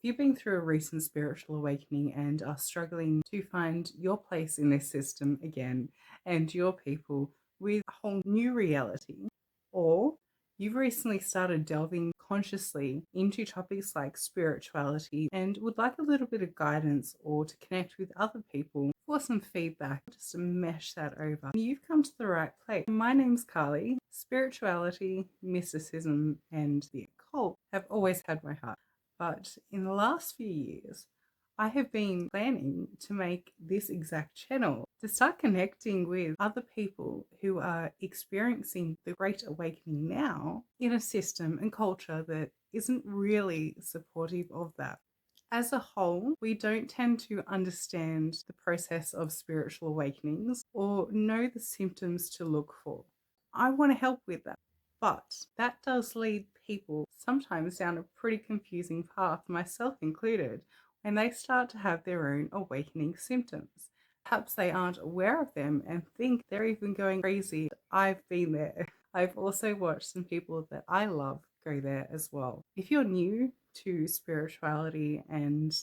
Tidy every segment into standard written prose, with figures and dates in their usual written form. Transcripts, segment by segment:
you've been through a recent spiritual awakening and are struggling to find your place in this system again and your people with a whole new reality, or you've recently started delving consciously into topics like spirituality and would like a little bit of guidance or to connect with other people for some feedback, just to mesh that over, you've come to the right place. My name's Carly. Spirituality, mysticism, and the occult have always had my heart. But in the last few years, I have been planning to make this exact channel to start connecting with other people who are experiencing the Great Awakening now in a system and culture that isn't really supportive of that. As a whole, we don't tend to understand the process of spiritual awakenings or know the symptoms to look for. I want to help with that. But that does lead people sometimes down a pretty confusing path, myself included, when they start to have their own awakening symptoms. Perhaps they aren't aware of them and think they're even going crazy. I've been there. I've also watched some people that I love go there as well. If you're new to spirituality and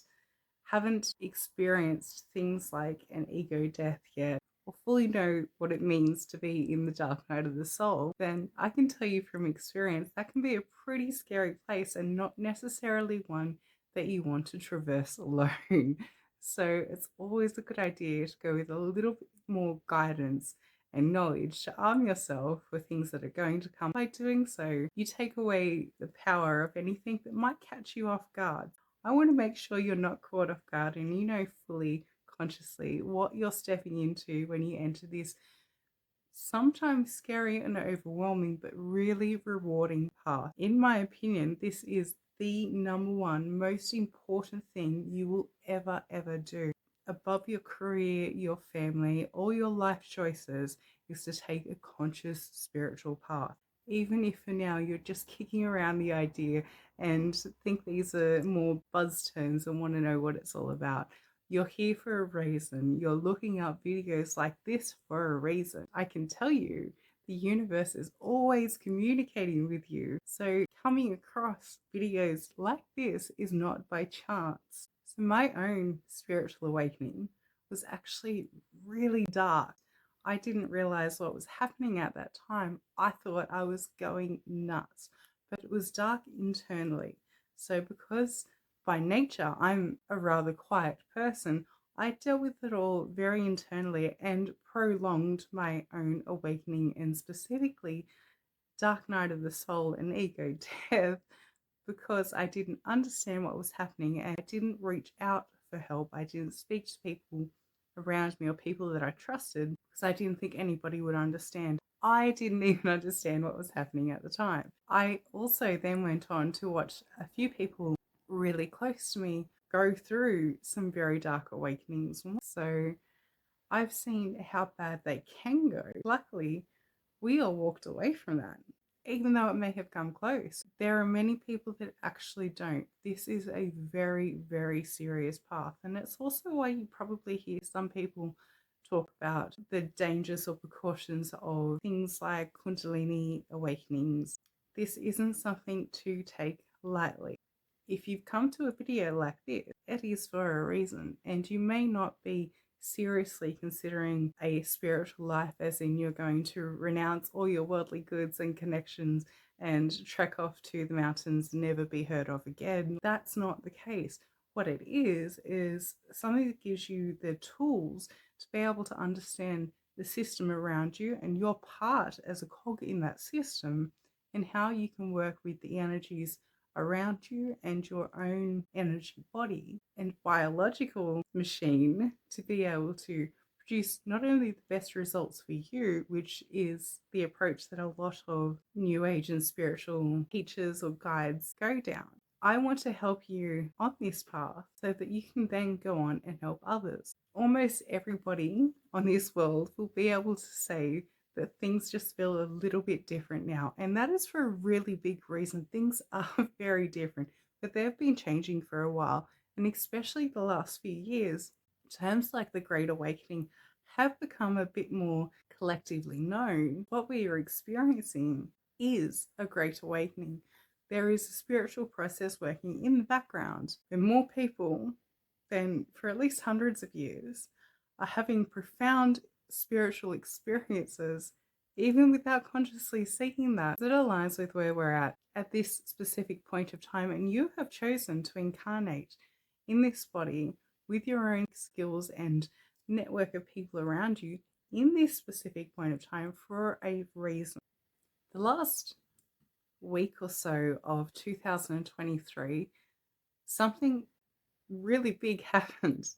haven't experienced things like an ego death yet, or fully know what it means to be in the dark night of the soul, then I can tell you from experience that can be a pretty scary place and not necessarily one that you want to traverse alone. So it's always a good idea to go with a little bit more guidance and knowledge to arm yourself for things that are going to come. By doing so, you take away the power of anything that might catch you off guard. I want to make sure you're not caught off guard and you know fully consciously what you're stepping into when you enter this sometimes scary and overwhelming but really rewarding path. In my opinion, this is the number one most important thing you will ever do. Above your career, your family, all your life choices is to take a conscious spiritual path. Even if for now you're just kicking around the idea and think these are more buzz terms and want to know what it's all about, you're here for a reason. You're looking up videos like this for a reason. I can tell you the universe is always communicating with you. So coming across videos like this is not by chance. So my own spiritual awakening was actually really dark. I didn't realize what was happening at that time. I thought I was going nuts, but it was dark internally. So because by nature I'm a rather quiet person, I dealt with it all very internally and prolonged my own awakening, and specifically dark night of the soul and ego death, because I didn't understand what was happening and I didn't reach out for help. I didn't speak to people around me or people that I trusted because I didn't think anybody would understand. I didn't even understand what was happening at the time. I also then went on to watch a few people really close to me go through some very dark awakenings. So I've seen how bad they can go. Luckily, we all walked away from that, even though it may have come close. There are many people that actually don't. This is a very serious path, and it's also why you probably hear some people talk about the dangers or precautions of things like Kundalini awakenings. This isn't something to take lightly. If you've come to a video like this, it is for a reason, and you may not be seriously considering a spiritual life, as in you're going to renounce all your worldly goods and connections and trek off to the mountains, never be heard of again. That's not the case. What it is something that gives you the tools to be able to understand the system around you and your part as a cog in that system, and how you can work with the energies around you and your own energy body and biological machine to be able to produce not only the best results for you, which is the approach that a lot of new age and spiritual teachers or guides go down. I want to help you on this path so that you can then go on and help others. Almost everybody on this world will be able to say that things just feel a little bit different now. And that is for a really big reason. Things are very different, but they've been changing for a while. And especially the last few years, terms like the Great Awakening have become a bit more collectively known. What we are experiencing is a Great Awakening there is a spiritual process working in the background, and more people than for at least hundreds of years are having profound spiritual experiences, even without consciously seeking that. That aligns with where we're at this specific point of time, and you have chosen to incarnate in this body with your own skills and network of people around you in this specific point of time for a reason. The last week or so of 2023, something really big happened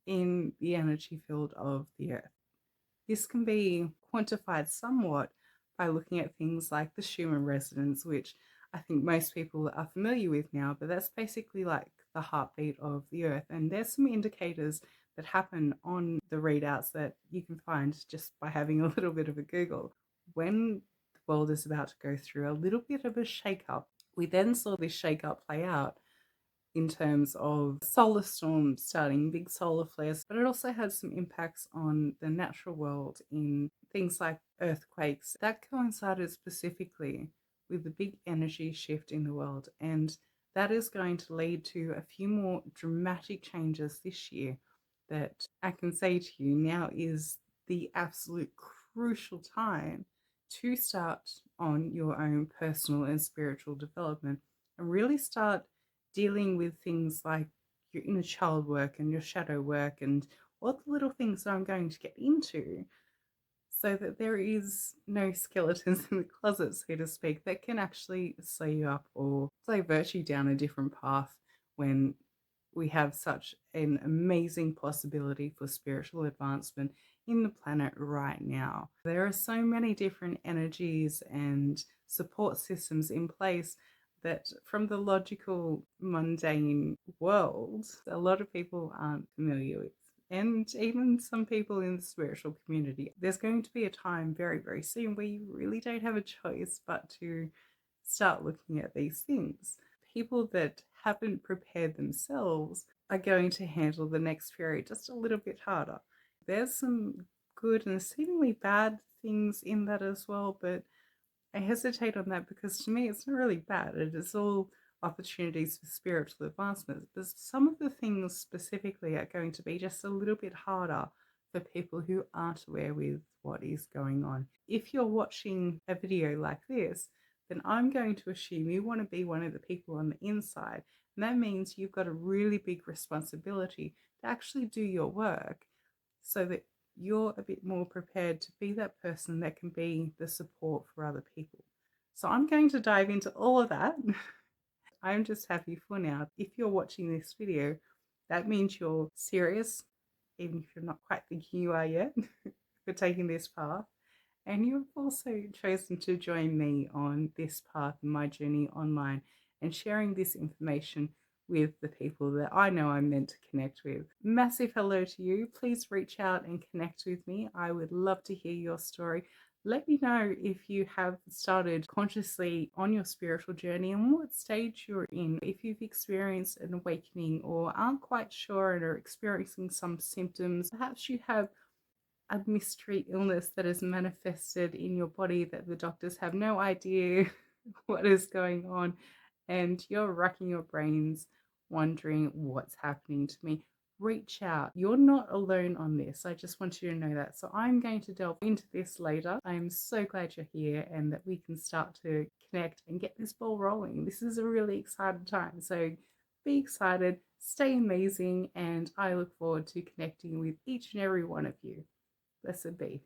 in the energy field of the earth. This can be quantified somewhat by looking at things like the Schumann resonance, which I think most people are familiar with now, but that's basically like the heartbeat of the earth. And there's some indicators that happen on the readouts that you can find just by having a little bit of a Google. When the world is about to go through a little bit of a shake-up, we then saw this shake-up play out in terms of solar storms starting, big solar flares, but it also had some impacts on the natural world in things like earthquakes. That coincided specifically with the big energy shift in the world, and that is going to lead to a few more dramatic changes this year that I can say to you now is the absolute crucial time to start on your own personal and spiritual development and really start dealing with things like your inner child work and your shadow work and all the little things that I'm going to get into, so that there is no skeletons in the closet, so to speak, that can actually slow you up or divert you down a different path when we have such an amazing possibility for spiritual advancement in the planet right now. There are so many different energies and support systems in place that from the logical, mundane world, a lot of people aren't familiar with. And even some people in the spiritual community. There's going to be a time very, very soon where you really don't have a choice but to start looking at these things. People that haven't prepared themselves are going to handle the next period just a little bit harder. There's some good and seemingly bad things in that as well, but I hesitate on that because to me it's not really bad. It is all opportunities for spiritual advancement. But some of the things specifically are going to be just a little bit harder for people who aren't aware with what is going on. If you're watching a video like this, then I'm going to assume you want to be one of the people on the inside. And that means you've got a really big responsibility to actually do your work so that you're a bit more prepared to be that person that can be the support for other people. So I'm going to dive into all of that. I'm just happy for now. If you're watching this video, that means you're serious, even if you're not quite thinking you are yet, for taking this path. And you've also chosen to join me on this path in my journey online and sharing this information with the people that I know I'm meant to connect with. Massive hello to you. Please reach out and connect with me. I would love to hear your story. Let me know if you have started consciously on your spiritual journey and what stage you're in. If you've experienced an awakening or aren't quite sure and are experiencing some symptoms, perhaps you have a mystery illness that is manifested in your body that the doctors have no idea what is going on, and you're racking your brains wondering what's happening to me. Reach out. You're not alone on this. I just want you to know that. So I'm going to delve into this later. I am so glad you're here and that we can start to connect and get this ball rolling. This is a really exciting time. So be excited, stay amazing, and I look forward to connecting with each and every one of you. Blessed be.